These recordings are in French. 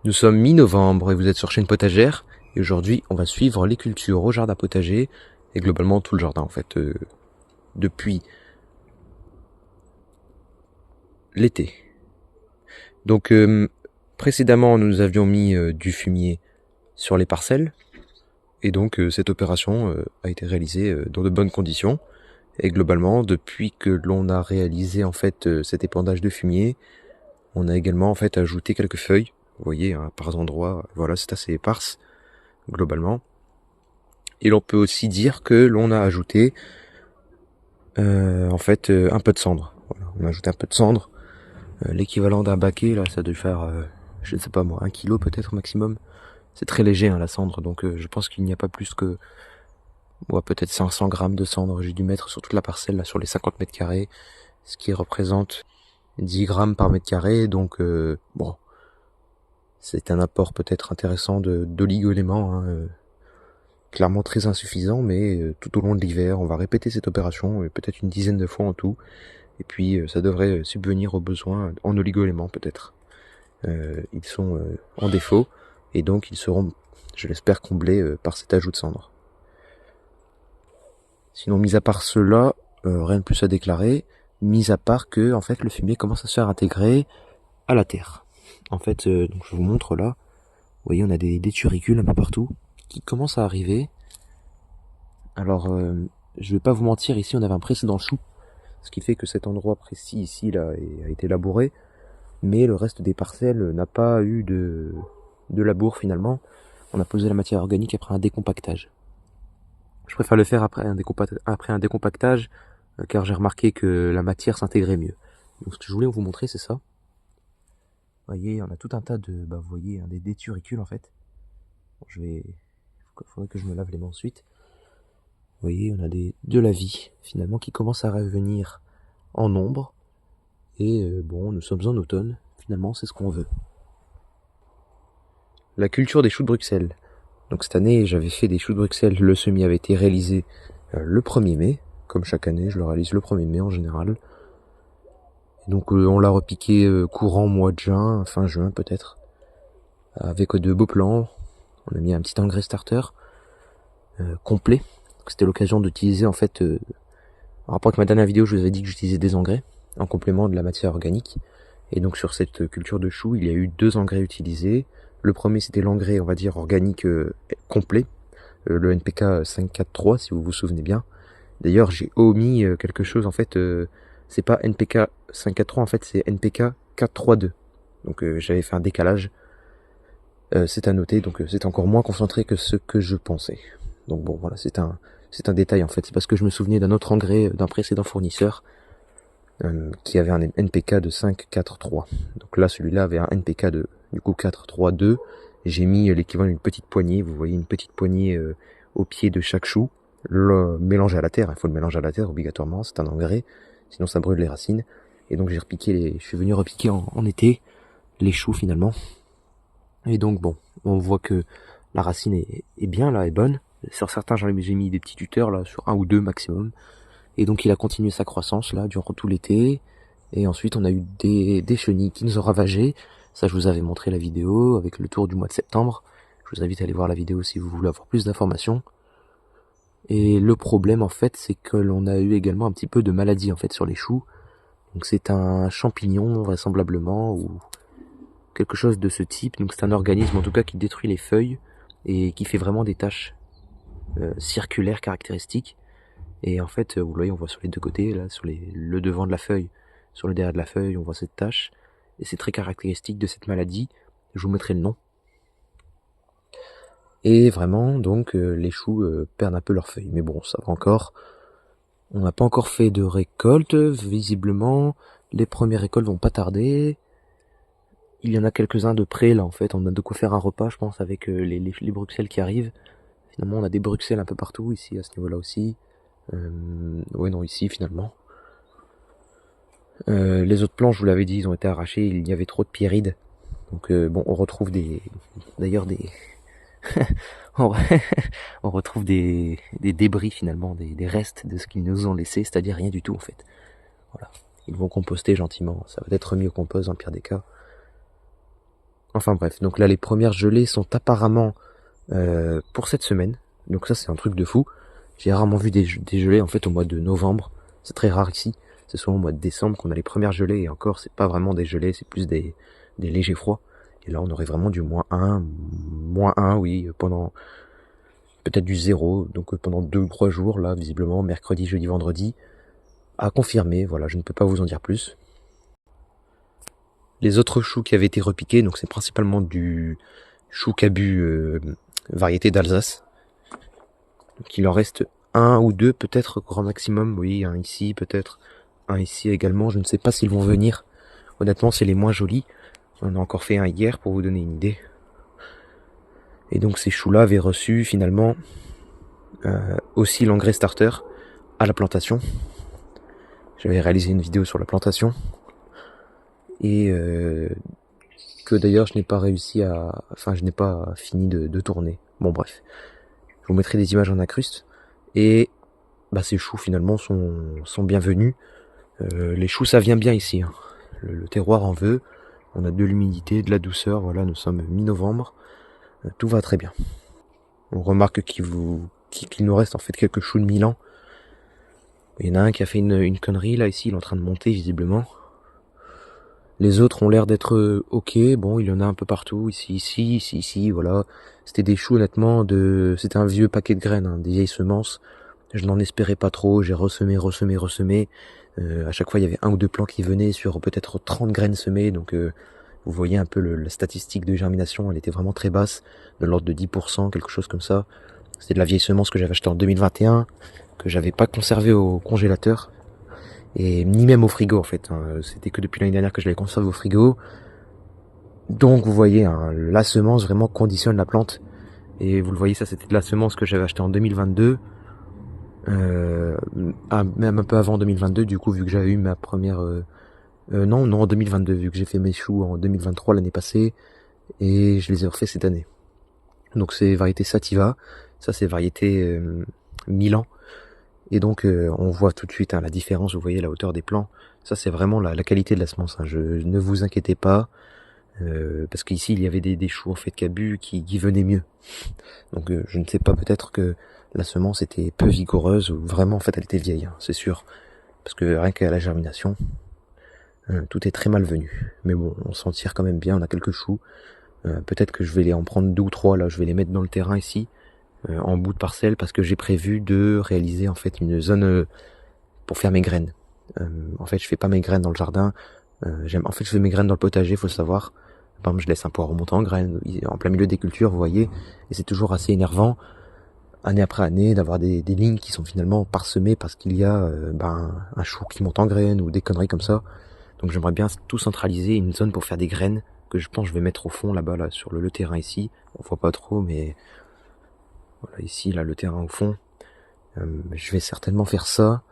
Nous sommes mi-novembre et vous êtes sur Chaîne Potagère. Et aujourd'hui, on va suivre les cultures au jardin potager et globalement tout le jardin en fait, depuis l'été. Donc précédemment, nous avions mis du fumier sur les parcelles et donc cette opération a été réalisée dans de bonnes conditions. Et globalement, depuis que l'on a réalisé en fait cet épandage de fumier, on a également en fait ajouté quelques feuilles. Vous voyez, hein, par endroits, voilà, c'est assez éparse globalement. Et l'on peut aussi dire que l'on a ajouté en fait un peu de cendre. Voilà, on a ajouté un peu de cendre, l'équivalent d'un baquet là, ça doit faire, je ne sais pas moi, 1 kilo peut-être maximum. C'est très léger hein, la cendre, donc je pense qu'il n'y a pas plus que, ouais, peut-être 500 grammes de cendre. J'ai dû mettre sur toute la parcelle là, sur les 50 mètres carrés, ce qui représente 10 grammes par mètre carré. Donc bon, c'est un apport peut-être intéressant d'oligo-éléments. Hein, clairement très insuffisant, mais tout au long de l'hiver, on va répéter cette opération, peut-être une dizaine de fois en tout, et puis ça devrait subvenir aux besoins en oligo-éléments peut-être. Ils sont en défaut, et donc ils seront, je l'espère, comblés par cet ajout de cendre. Sinon, mis à part cela, rien de plus à déclarer, mis à part que, en fait, le fumier commence à se faire intégrer à la terre. En fait, donc je vous montre là, vous voyez, on a des turicules un peu partout, qui commencent à arriver. Alors, je vais pas vous mentir, ici on avait un précédent chou, ce qui fait que cet endroit précis ici là a été labouré, mais le reste des parcelles n'a pas eu de labour finalement. On a posé la matière organique après un décompactage. Je préfère le faire après un décompactage, car j'ai remarqué que la matière s'intégrait mieux. Donc ce que je voulais vous montrer, c'est ça. Vous voyez, on a tout un tas de, vous voyez, des déturicules en fait. Bon, faudrait que je me lave les mains ensuite. Vous voyez, on a de la vie, finalement, qui commence à revenir en nombre. Et bon, nous sommes en automne, finalement, c'est ce qu'on veut. La culture des choux de Bruxelles. Donc cette année, j'avais fait des choux de Bruxelles. Le semis avait été réalisé le 1er mai. Comme chaque année, je le réalise le 1er mai en général. Et donc on l'a repiqué courant mois de juin, fin juin peut-être. Avec de beaux plants. On a mis un petit engrais starter complet. C'était l'occasion d'utiliser en fait... en rapport avec ma dernière vidéo, je vous avais dit que j'utilisais des engrais en complément de la matière organique. Et donc sur cette culture de choux, il y a eu 2 engrais utilisés. Le premier, c'était l'engrais, on va dire, organique complet, le NPK 543, si vous vous souvenez bien. D'ailleurs, j'ai omis quelque chose, en fait, c'est pas NPK 543, en fait, c'est NPK 432. Donc j'avais fait un décalage. C'est à noter, donc c'est encore moins concentré que ce que je pensais. Donc bon, voilà, c'est un détail, en fait. C'est parce que je me souvenais d'un autre engrais d'un précédent fournisseur, qui avait un NPK de 543. Donc là, celui-là avait un NPK de, du coup, 432. J'ai mis l'équivalent d'une petite poignée. Vous voyez, une petite poignée au pied de chaque chou. Le mélanger à la terre. Il faut le mélanger à la terre obligatoirement. C'est un engrais. Sinon, ça brûle les racines. Et donc, je suis venu repiquer en été les choux finalement. Et donc, bon, on voit que la racine est bien là, est bonne. Sur certains, j'ai mis des petits tuteurs là, sur 1 ou 2 maximum. Et donc il a continué sa croissance là durant tout l'été. Et ensuite on a eu des chenilles qui nous ont ravagés. Ça je vous avais montré la vidéo avec le tour du mois de septembre. Je vous invite à aller voir la vidéo si vous voulez avoir plus d'informations. Et le problème en fait c'est que l'on a eu également un petit peu de maladie en fait sur les choux. Donc c'est un champignon vraisemblablement ou quelque chose de ce type. Donc c'est un organisme en tout cas qui détruit les feuilles et qui fait vraiment des taches circulaires caractéristiques. Et en fait, vous voyez, on voit sur les deux côtés, là, sur le devant de la feuille, sur le derrière de la feuille, on voit cette tache. Et c'est très caractéristique de cette maladie. Je vous mettrai le nom. Et vraiment, donc, les choux perdent un peu leurs feuilles. Mais bon, ça va encore. On n'a pas encore fait de récolte, visiblement. Les premières récoltes vont pas tarder. Il y en a quelques-uns de près, là, en fait. On a de quoi faire un repas, je pense, avec les Bruxelles qui arrivent. Finalement, on a des Bruxelles un peu partout, ici, à ce niveau-là aussi. Ouais, non, ici, finalement. Les autres plants, je vous l'avais dit, ils ont été arrachés, il y avait trop de pierrides. Donc bon, on retrouve d'ailleurs des, on on retrouve des débris finalement, des restes de ce qu'ils nous ont laissé, c'est-à-dire rien du tout en fait. Voilà, ils vont composter gentiment, ça va être remis au compost dans le pire des cas. Enfin bref, donc là les premières gelées sont apparemment pour cette semaine. Donc ça c'est un truc de fou. J'ai rarement vu des gelées en fait au mois de novembre. C'est très rare ici. C'est souvent au mois de décembre qu'on a les premières gelées et encore c'est pas vraiment des gelées, c'est plus des légers froids. Et là on aurait vraiment du moins un oui, pendant peut-être du 0, donc pendant 2 ou 3 jours là visiblement, mercredi, jeudi, vendredi. À confirmer, voilà, je ne peux pas vous en dire plus. Les autres choux qui avaient été repiqués, donc c'est principalement du chou cabu variété d'Alsace. Donc il en reste un ou deux peut-être grand maximum, oui, un ici peut-être, un ici également, je ne sais pas s'ils vont venir. Honnêtement c'est les moins jolis. On a encore fait un hier pour vous donner une idée. Et donc ces choux-là avaient reçu finalement aussi l'engrais starter à la plantation. J'avais réalisé une vidéo sur la plantation. Et que d'ailleurs je n'ai pas réussi à... Enfin je n'ai pas fini de tourner. Bon bref. Je vous mettrai des images en incruste. Et bah, ces choux finalement sont bienvenus. Les choux ça vient bien ici. Hein. Le terroir en veut. On a de l'humidité, de la douceur. Voilà, nous sommes mi-novembre. Tout va très bien. On remarque qu'il nous reste en fait quelques choux de Milan. Il y en a un qui a fait une connerie là ici. Il est en train de monter visiblement. Les autres ont l'air d'être ok, bon, il y en a un peu partout, ici, voilà. C'était des choux, honnêtement, c'était un vieux paquet de graines, hein, des vieilles semences. Je n'en espérais pas trop, j'ai ressemé. À chaque fois, il y avait un ou deux plants qui venaient sur peut-être 30 graines semées, donc vous voyez un peu la statistique de germination, elle était vraiment très basse, de l'ordre de 10%, quelque chose comme ça. C'était de la vieille semence que j'avais achetée en 2021, que j'avais pas conservée au congélateur. Et ni même au frigo en fait, hein. C'était que depuis l'année dernière que je les conserve au frigo. Donc vous voyez, hein, la semence vraiment conditionne la plante. Et vous le voyez, ça c'était de la semence que j'avais achetée en 2022. Même un peu avant 2022 du coup, vu que j'avais eu ma première... non, en 2022, vu que j'ai fait mes choux en 2023 l'année passée. Et je les ai refait cette année. Donc c'est variété Sativa. Ça c'est variété Milan. Et donc on voit tout de suite hein, la différence, vous voyez la hauteur des plants. Ça c'est vraiment la qualité de la semence. Hein. Ne vous inquiétez pas, parce qu'ici il y avait des choux en fait cabu qui venaient mieux. Donc je ne sais pas, peut-être que la semence était peu vigoureuse ou vraiment en fait elle était vieille, hein, c'est sûr. Parce que rien qu'à la germination, tout est très malvenu. Mais bon, on s'en tire quand même bien, on a quelques choux. Peut-être que je vais en prendre 2 ou 3 là, je vais les mettre dans le terrain ici. En bout de parcelle parce que j'ai prévu de réaliser en fait une zone pour faire mes graines. En fait, je fais pas mes graines dans le jardin. En fait, je fais mes graines dans le potager, faut le savoir. Par exemple, je laisse un poireau monter en graines, en plein milieu des cultures, vous voyez. Et c'est toujours assez énervant, année après année, d'avoir des lignes qui sont finalement parsemées parce qu'il y a un chou qui monte en graines ou des conneries comme ça. Donc j'aimerais bien tout centraliser, une zone pour faire des graines que je pense que je vais mettre au fond là-bas, là, sur le terrain ici. On voit pas trop, mais voilà, ici, là, le terrain au fond. Je vais certainement faire ça.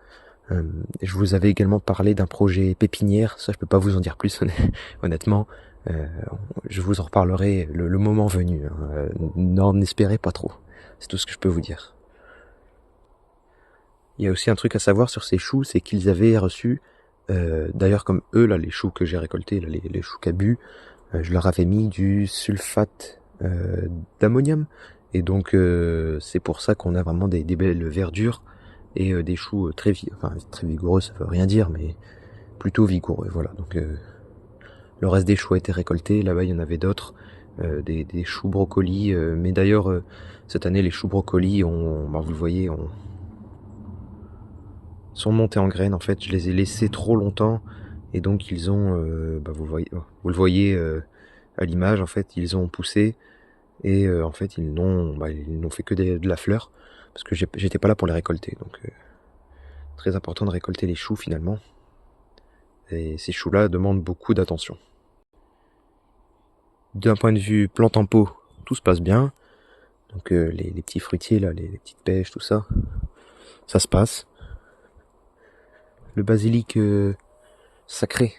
Je vous avais également parlé d'un projet pépinière. Ça, je peux pas vous en dire plus, honnêtement. Je vous en reparlerai le moment venu. Hein. N'en espérez pas trop. C'est tout ce que je peux vous dire. Il y a aussi un truc à savoir sur ces choux, c'est qu'ils avaient reçu, d'ailleurs comme eux, là, les choux que j'ai récoltés, là, les choux cabu, je leur avais mis du sulfate d'ammonium. Et donc c'est pour ça qu'on a vraiment des belles verdures et des choux très vigoureux, ça veut rien dire, mais plutôt vigoureux, voilà. Donc le reste des choux a été récolté, là-bas il y en avait d'autres, des choux brocolis, mais d'ailleurs cette année les choux brocolis vous le voyez, sont montés en graines en fait. Je les ai laissés trop longtemps et donc ils ont, vous le voyez à l'image en fait, ils ont poussé. Et en fait, ils n'ont fait que de la fleur, parce que j'étais pas là pour les récolter. Donc, très important de récolter les choux finalement. Et ces choux-là demandent beaucoup d'attention. D'un point de vue plante en pot, tout se passe bien. Donc les petits fruitiers, là, les petites pêches, tout ça, ça se passe. Le basilic sacré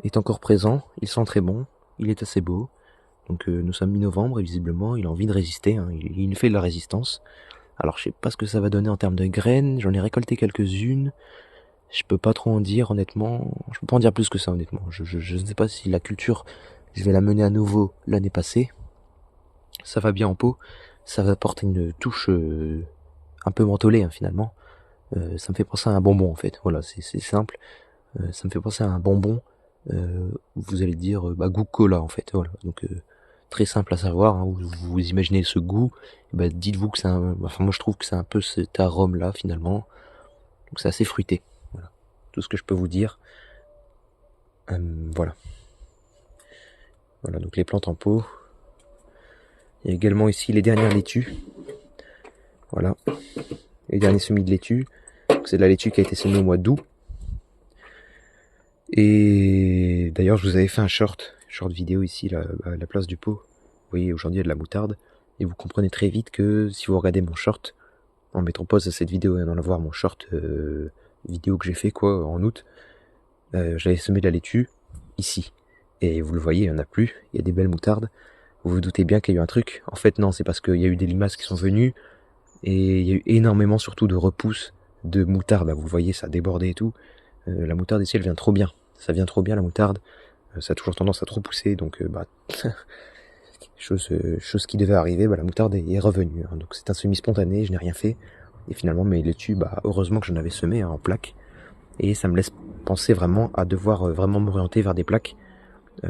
est encore présent. Il sent très bon. Il est assez beau. Donc nous sommes mi-novembre et visiblement il a envie de résister. Hein. Il fait de la résistance. Alors je sais pas ce que ça va donner en termes de graines, j'en ai récolté quelques-unes, je peux pas trop en dire honnêtement, je peux pas en dire plus que ça honnêtement, je ne sais pas si la culture Je vais la mener à nouveau l'année passée. Ça va bien en pot. Ça va apporter une touche un peu mentholée finalement. Ça me fait penser à un bonbon en fait. Voilà, c'est simple. Ça me fait penser à un bonbon. Vous allez dire goût cola en fait. Voilà. Donc très simple à savoir. Hein, vous imaginez ce goût. Dites-vous que c'est enfin moi je trouve que c'est un peu cet arôme là finalement. Donc c'est assez fruité. Voilà. Tout ce que je peux vous dire. Voilà. Voilà, donc les plantes en pot. Il y a également ici les dernières laitues. Voilà. Les derniers semis de laitue. C'est de la laitue qui a été semée au mois d'août. Et d'ailleurs, je vous avais fait un short vidéo ici, à la place du pot. Vous voyez, aujourd'hui, il y a de la moutarde. Et vous comprenez très vite que si vous regardez mon short, en mettant pause à cette vidéo et en allant voir mon short vidéo que j'ai fait en août, j'avais semé de la laitue ici. Et vous le voyez, il n'y en a plus. Il y a des belles moutardes. Vous vous doutez bien qu'il y a eu un truc. En fait, non, c'est parce qu'il y a eu des limaces qui sont venues. Et il y a eu énormément surtout de repousses de moutarde. Là, vous voyez, ça a débordé et tout. La moutarde ici, elle vient trop bien. Ça vient trop bien la moutarde. Ça a toujours tendance à trop pousser. Donc, chose qui devait arriver, la moutarde est revenue. Hein. Donc c'est un semi spontané, je n'ai rien fait. Et finalement, mes laitues, heureusement que j'en avais semé en plaques. Et ça me laisse penser vraiment à devoir vraiment m'orienter vers des plaques.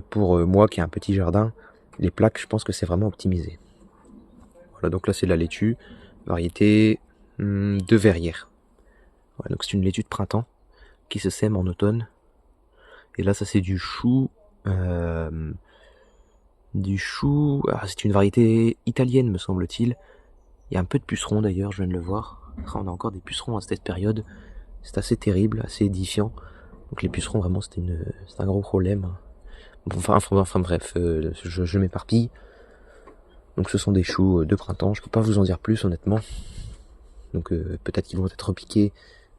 Pour moi qui ai un petit jardin, les plaques, je pense que c'est vraiment optimisé. Voilà, donc là c'est de la laitue, variété de verrière. Voilà, donc c'est une laitue de printemps qui se sème en automne. Et là ça c'est du chou. C'est une variété italienne me semble-t-il. Il y a un peu de pucerons d'ailleurs, je viens de le voir. On a encore des pucerons à cette période. C'est assez terrible, assez édifiant. Donc les pucerons vraiment c'est un gros problème. Enfin bref, je m'éparpille. Donc ce sont des choux de printemps, je peux pas vous en dire plus honnêtement. Donc peut-être qu'ils vont être repiqués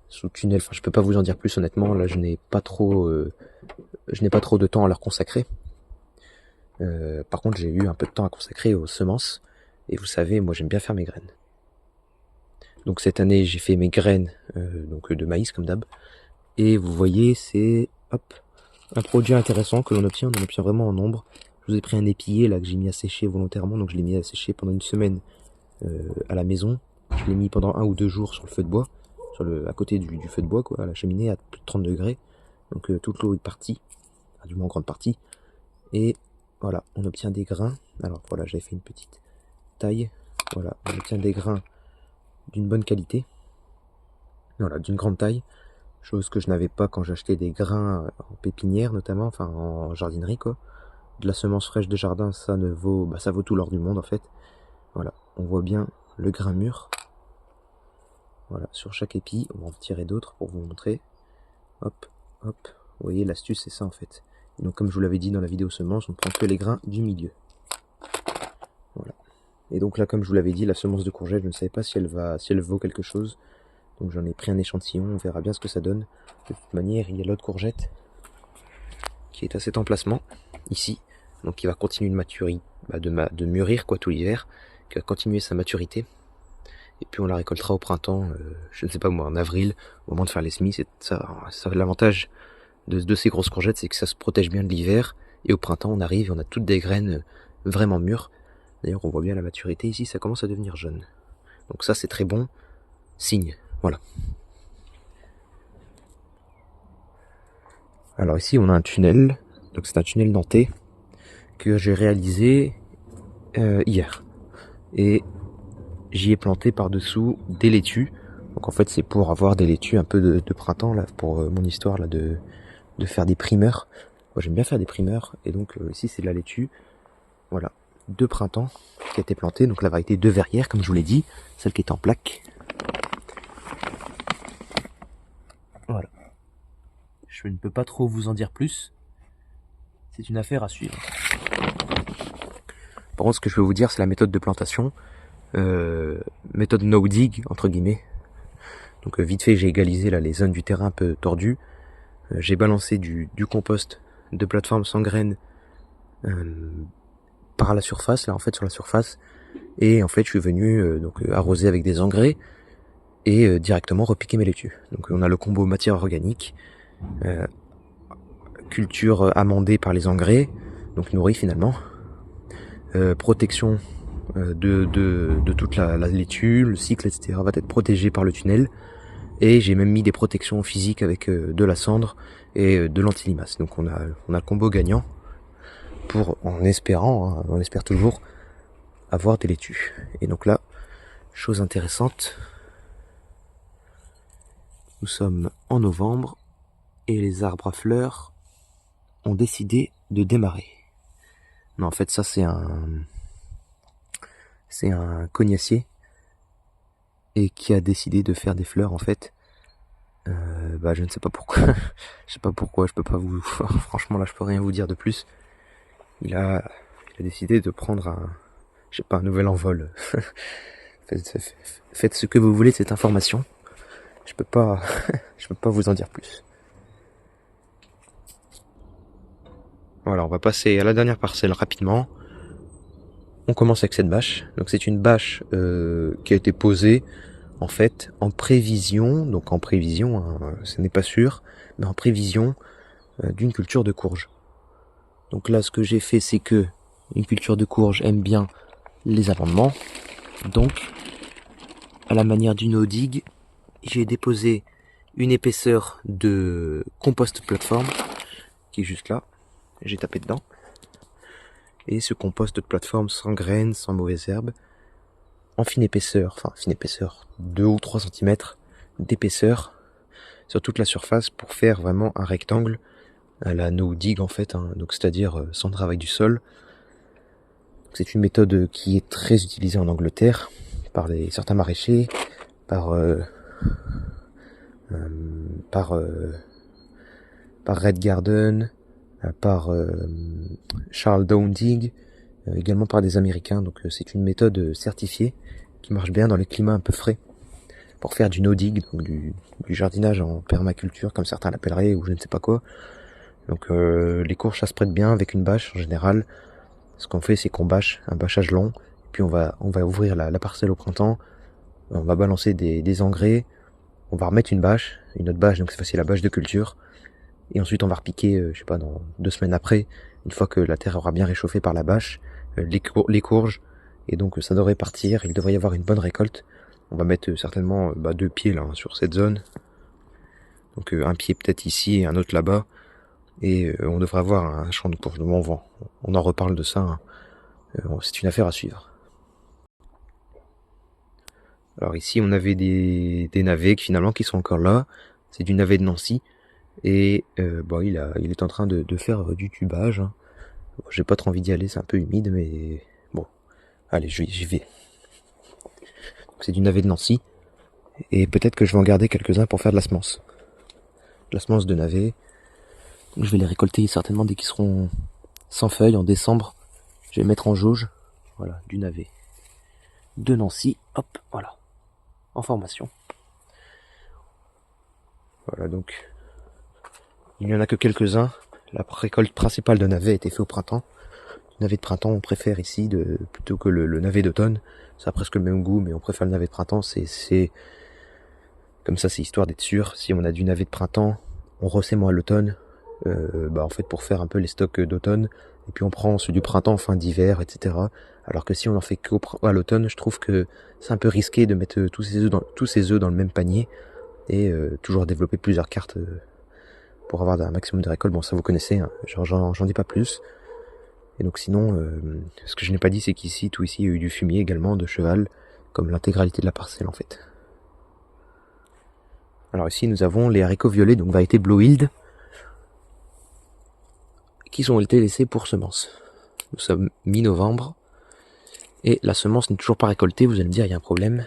sous tunnel, enfin je peux pas vous en dire plus honnêtement, là je n'ai pas trop de temps à leur consacrer. Par contre j'ai eu un peu de temps à consacrer aux semences, et vous savez, moi j'aime bien faire mes graines. Donc cette année j'ai fait mes graines de maïs comme d'hab, et vous voyez c'est un produit intéressant que l'on obtient, on en obtient vraiment en nombre. Je vous ai pris un épillé là que j'ai mis à sécher volontairement, donc je l'ai mis à sécher pendant une semaine à la maison. Je l'ai mis pendant 1 ou 2 jours sur le feu de bois, à côté du feu de bois, à la cheminée à plus de 30 degrés. Donc toute l'eau est partie, du moins en grande partie. Et voilà, on obtient des grains. Alors voilà, j'avais fait une petite taille. Voilà, on obtient des grains d'une bonne qualité. Voilà, d'une grande taille. Chose que je n'avais pas quand j'achetais des grains en pépinière notamment, enfin en jardinerie quoi. De la semence fraîche de jardin, ça vaut tout l'or du monde en fait. Voilà, on voit bien le grain mûr. Voilà, sur chaque épi, on va en tirer d'autres pour vous montrer. Hop, hop. Vous voyez, l'astuce c'est ça en fait. Et donc comme je vous l'avais dit dans la vidéo semence, on prend que les grains du milieu. Voilà. Et donc là, comme je vous l'avais dit, la semence de courgette, je ne savais pas si elle vaut quelque chose. Donc j'en ai pris un échantillon, on verra bien ce que ça donne. De toute manière, il y a l'autre courgette qui est à cet emplacement, ici. Donc qui va continuer de mûrir tout l'hiver, qui va continuer sa maturité. Et puis on la récoltera au printemps, je ne sais pas moi, en avril, au moment de faire les semis. Ça l'avantage de ces grosses courgettes, c'est que ça se protège bien de l'hiver. Et au printemps, on arrive et on a toutes des graines vraiment mûres. D'ailleurs, on voit bien la maturité ici, ça commence à devenir jaune. Donc ça, c'est très bon signe. Voilà. Alors ici, on a un tunnel. Donc c'est un tunnel nantais que j'ai réalisé hier. Et j'y ai planté par-dessous des laitues. Donc en fait, c'est pour avoir des laitues un peu de printemps, là, pour mon histoire là de faire des primeurs. Moi, j'aime bien faire des primeurs. Et donc ici, c'est de la laitue. Voilà, de printemps qui a été plantée. Donc la variété de verrière, comme je vous l'ai dit, celle qui est en plaque. Voilà. Je ne peux pas trop vous en dire plus. C'est une affaire à suivre. Par contre, ce que je peux vous dire, c'est la méthode de plantation. Méthode no dig, entre guillemets. Donc vite fait, j'ai égalisé là les zones du terrain un peu tordues. J'ai balancé du compost de plateforme sans graines par la surface, là en fait sur la surface. Et en fait, je suis venu arroser avec des engrais et directement repiquer mes laitues. Donc on a le combo matière organique, culture amendée par les engrais, donc nourri finalement. Protection de toute la laitue, le cycle, etc. va être protégé par le tunnel. Et j'ai même mis des protections physiques avec de la cendre et de l'anti-limace. Donc on a le combo gagnant pour, en espérant, on espère toujours, avoir des laitues. Et donc là, chose intéressante, nous sommes en novembre et les arbres à fleurs ont décidé de démarrer. Non, en fait ça c'est un cognacier et qui a décidé de faire des fleurs en fait. Je ne sais pas pourquoi. Je sais pas pourquoi, je peux pas vous. Franchement là je peux rien vous dire de plus. Il a décidé de prendre un nouvel envol. Faites ce que vous voulez de cette information. Je peux pas vous en dire plus. Voilà, on va passer à la dernière parcelle rapidement. On commence avec cette bâche. Donc c'est une bâche qui a été posée en fait en prévision, ce n'est pas sûr, mais en prévision d'une culture de courge. Donc là ce que j'ai fait c'est que une culture de courge aime bien les amendements. Donc à la manière d'une no-dig, j'ai déposé une épaisseur de compost plateforme qui est juste là. J'ai tapé dedans. Et ce compost de plateforme sans graines, sans mauvaises herbes, en fine épaisseur, 2 ou 3 cm d'épaisseur sur toute la surface pour faire vraiment un rectangle à la no-dig en fait, donc c'est-à-dire sans travail du sol. C'est une méthode qui est très utilisée en Angleterre par certains maraîchers, par Red Garden, par Charles Downing, également par des Américains. Donc c'est une méthode certifiée qui marche bien dans les climats un peu frais pour faire du no-dig, donc du jardinage en permaculture comme certains l'appelleraient ou je ne sais pas quoi. Donc les courges ça se prête bien avec une bâche en général. Ce qu'on fait c'est qu'on bâche un bâchage long, et puis on va ouvrir la parcelle au printemps, on va balancer des engrais, on va remettre une autre bâche, donc cette fois-ci la bâche de culture. Et ensuite on va repiquer, dans 2 semaines après, une fois que la terre aura bien réchauffé par la bâche, les courges. Et donc ça devrait partir, il devrait y avoir une bonne récolte. On va mettre certainement 2 pieds là sur cette zone. Donc un pied peut-être ici et un autre là-bas. Et on devrait avoir un champ de courges. On en reparle de ça. C'est une affaire à suivre. Alors ici on avait des navets finalement qui sont encore là. C'est du navet de Nancy. Et il est en train de faire du tubage. J'ai pas trop envie d'y aller, c'est un peu humide, mais bon, allez, j'y vais. C'est du navet de Nancy, et peut-être que je vais en garder quelques-uns pour faire de la semence. De la semence de navet. Je vais les récolter certainement dès qu'ils seront sans feuilles en décembre. Je vais mettre en jauge. Voilà, du navet de Nancy, hop, voilà, en formation. Voilà donc. Il n'y en a que quelques-uns. La récolte principale de navet a été faite au printemps. Le navet de printemps, on préfère ici plutôt que le navet d'automne. Ça a presque le même goût, mais on préfère le navet de printemps. C'est comme ça, c'est histoire d'être sûr. Si on a du navet de printemps, on ressème à l'automne. En fait, pour faire un peu les stocks d'automne. Et puis on prend ceux du printemps, fin d'hiver, etc. Alors que si on en fait qu'à l'automne, je trouve que c'est un peu risqué de mettre tous ces œufs dans le même panier et toujours développer plusieurs cartes. Pour avoir un maximum de récolte. Bon, ça vous connaissez, hein. J'en dis pas plus. Et donc sinon, ce que je n'ai pas dit, c'est qu'ici, tout ici, il y a eu du fumier également, de cheval, comme l'intégralité de la parcelle en fait. Alors ici, nous avons les haricots violets, donc variété Blue-Hild, qui ont été laissés pour semence. Nous sommes mi-novembre, et la semence n'est toujours pas récoltée. Vous allez me dire, il y a un problème.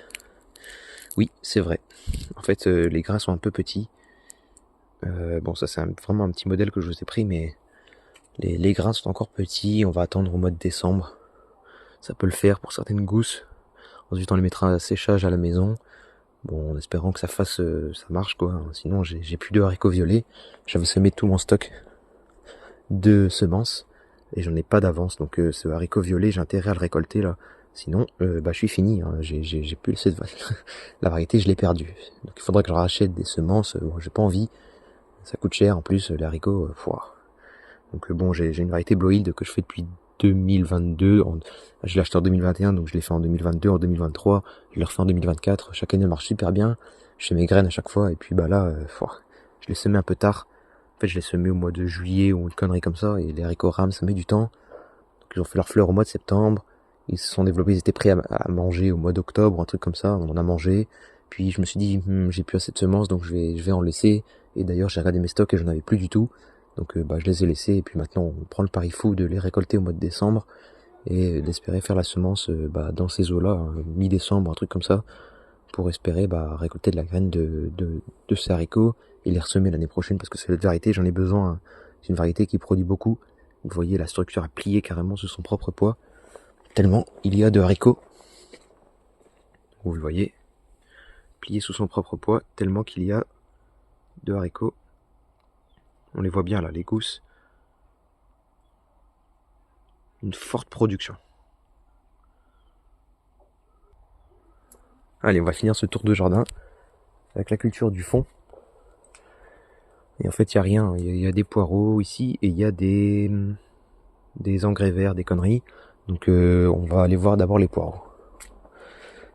Oui, c'est vrai. En fait, les grains sont un peu petits. Ça c'est vraiment un petit modèle que je vous ai pris, mais les grains sont encore petits. On va attendre au mois de décembre. Ça peut le faire pour certaines gousses. Ensuite on les mettra à séchage à la maison. Bon, en espérant que ça marche quoi. Sinon j'ai plus de haricots violets. J'avais semé tout mon stock de semences et j'en ai pas d'avance. Donc ce haricot violet, j'ai intérêt à le récolter là. Sinon, je suis fini. Hein. J'ai plus cette la variété, je l'ai perdue. Donc il faudrait que je rachète des semences. Bon, j'ai pas envie. Ça coûte cher en plus, les haricots. Donc bon, j'ai une variété Blow Yield que je fais depuis 2022. Je l'ai acheté en 2021, donc je l'ai fait en 2022, en 2023. Je l'ai refait en 2024. Chaque année, elle marche super bien. Je fais mes graines à chaque fois. Et puis bah là, je l'ai semé un peu tard. En fait, je l'ai semé au mois de juillet ou une connerie comme ça. Et les haricots rames, ça met du temps. Donc ils ont fait leurs fleurs au mois de septembre. Ils se sont développés, ils étaient prêts à manger au mois d'octobre, un truc comme ça. On en a mangé. Puis je me suis dit, j'ai plus assez de semences, donc je vais en laisser. Et d'ailleurs, j'ai regardé mes stocks et j'en avais plus du tout. Donc je les ai laissés. Et puis maintenant, on prend le pari fou de les récolter au mois de décembre et d'espérer faire la semence dans ces eaux-là, mi-décembre, un truc comme ça, pour espérer récolter de la graine de ces haricots et les ressemer l'année prochaine, parce que c'est cette variété, j'en ai besoin. Hein. C'est une variété qui produit beaucoup. Vous voyez, la structure a plié carrément sous son propre poids, tellement il y a de haricots. Vous le voyez, plié sous son propre poids, tellement qu'il y a de haricots. On les voit bien là, les gousses. Une forte production. Allez, on va finir ce tour de jardin avec la culture du fond. Et en fait, il n'y a rien. Il y a des poireaux ici et il y a des engrais verts, des conneries. Donc on va aller voir d'abord les poireaux.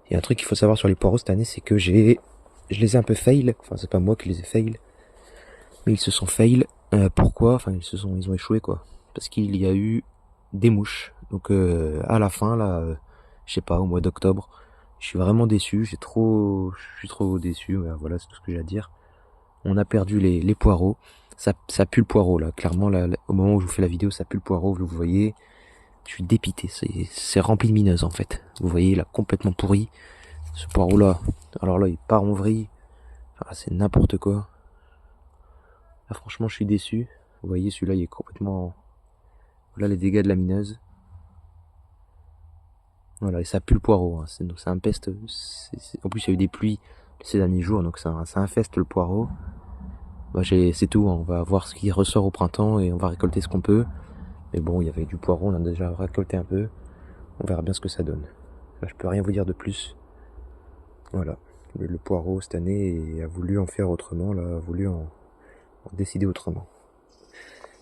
Il y a un truc qu'il faut savoir sur les poireaux cette année, c'est que je les ai un peu fail. Enfin, c'est pas moi qui les ai fail, mais ils se sont fail. Pourquoi ? Enfin, ils ont échoué quoi. Parce qu'il y a eu des mouches. Donc à la fin là, je sais pas, au mois d'octobre, je suis vraiment déçu. Je suis trop déçu. Voilà, c'est tout ce que j'ai à dire. On a perdu les poireaux. Ça pue le poireau là. Clairement là, au moment où je vous fais la vidéo, ça pue le poireau. Vous voyez. Je suis dépité. C'est rempli de mineuses en fait. Vous voyez là, complètement pourri. Ce poireau là. Alors là, il part en vrille. Ah, c'est n'importe quoi. Là, franchement, je suis déçu. Vous voyez, celui-là, il est complètement. Voilà les dégâts de la mineuse. Voilà, et ça pue le poireau. Hein. Donc c'est un peste. En plus, il y a eu des pluies ces derniers jours, donc ça infeste le poireau. C'est tout. Hein. On va voir ce qui ressort au printemps et on va récolter ce qu'on peut. Mais bon, il y avait du poireau, on a déjà récolté un peu. On verra bien ce que ça donne. Là, je peux rien vous dire de plus. Voilà. Le poireau, cette année, a voulu en faire autrement, là, a voulu en décider autrement.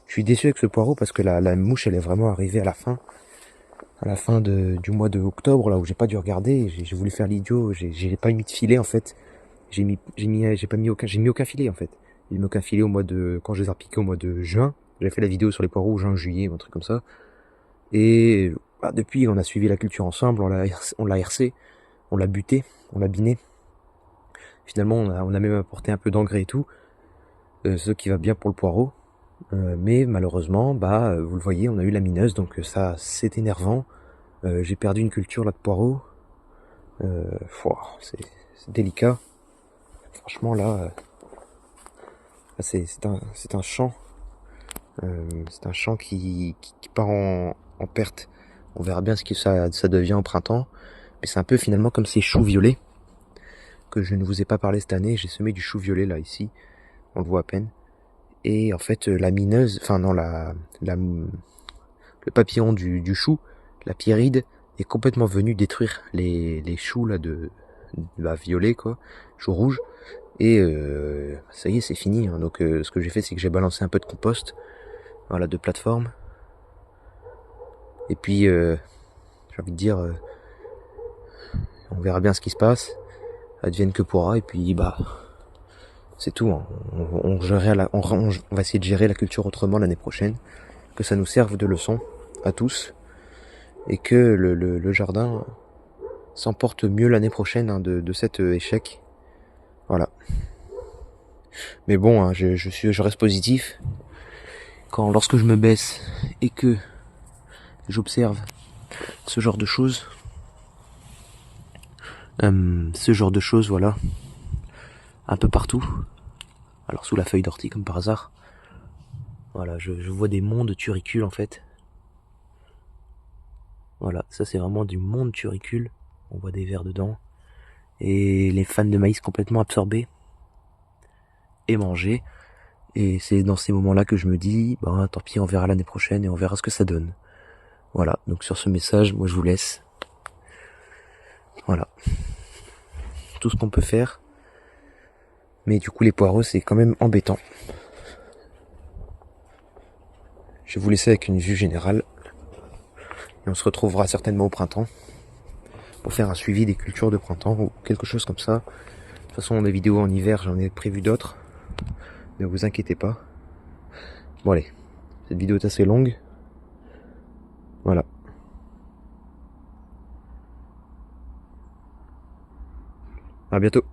Je suis déçu avec ce poireau parce que la mouche, elle est vraiment arrivée à la fin du mois de octobre, là, où j'ai pas dû regarder. J'ai voulu faire l'idiot, j'ai pas mis de filet, en fait. J'ai mis aucun filet, en fait. J'ai mis aucun filet quand je les ai repiqués au mois de juin. J'avais fait la vidéo sur les poireaux, juin, juillet, un truc comme ça. Et depuis, on a suivi la culture ensemble, on l'a RC, on l'a buté, on l'a biné. Finalement, on a même apporté un peu d'engrais et tout, ce qui va bien pour le poireau. Mais malheureusement, vous le voyez, on a eu la mineuse, donc ça, c'est énervant. J'ai perdu une culture là de poireau. C'est délicat. Franchement, là, c'est un champ. C'est un champ qui part en perte. On verra bien ce que ça devient au printemps. Mais c'est un peu finalement comme ces choux violets que je ne vous ai pas parlé cette année. J'ai semé du chou violet là ici. On le voit à peine. Et en fait la mineuse, enfin non, le papillon du chou, la pyrrhide, est complètement venu détruire les choux là de violet quoi, choux rouges. Et ça y est, c'est fini. Hein. Donc ce que j'ai fait, c'est que j'ai balancé un peu de compost, voilà, de plateforme. Et puis j'ai envie de dire, on verra bien ce qui se passe. Advienne que pourra. Et puis c'est tout. Hein. On va essayer de gérer la culture autrement l'année prochaine, que ça nous serve de leçon à tous, et que le jardin s'emporte mieux l'année prochaine de cet échec. Voilà. Mais bon, hein, je reste positif. Lorsque je me baisse et que j'observe ce genre de choses, voilà, un peu partout. Alors sous la feuille d'ortie comme par hasard. Voilà, je vois des monts de turicules en fait. Voilà, ça c'est vraiment du monde turicule. On voit des vers dedans. Et les fans de maïs complètement absorbés et mangés. Et c'est dans ces moments-là que je me dis, tant pis, on verra l'année prochaine et on verra ce que ça donne. Voilà, donc sur ce message, moi je vous laisse. Voilà. Tout ce qu'on peut faire. Mais du coup les poireaux c'est quand même embêtant. Je vais vous laisser avec une vue générale. Et on se retrouvera certainement au printemps pour faire un suivi des cultures de printemps ou quelque chose comme ça. De toute façon, des vidéos en hiver, j'en ai prévu d'autres. Ne vous inquiétez pas. Bon allez, cette vidéo est assez longue. Voilà. À bientôt.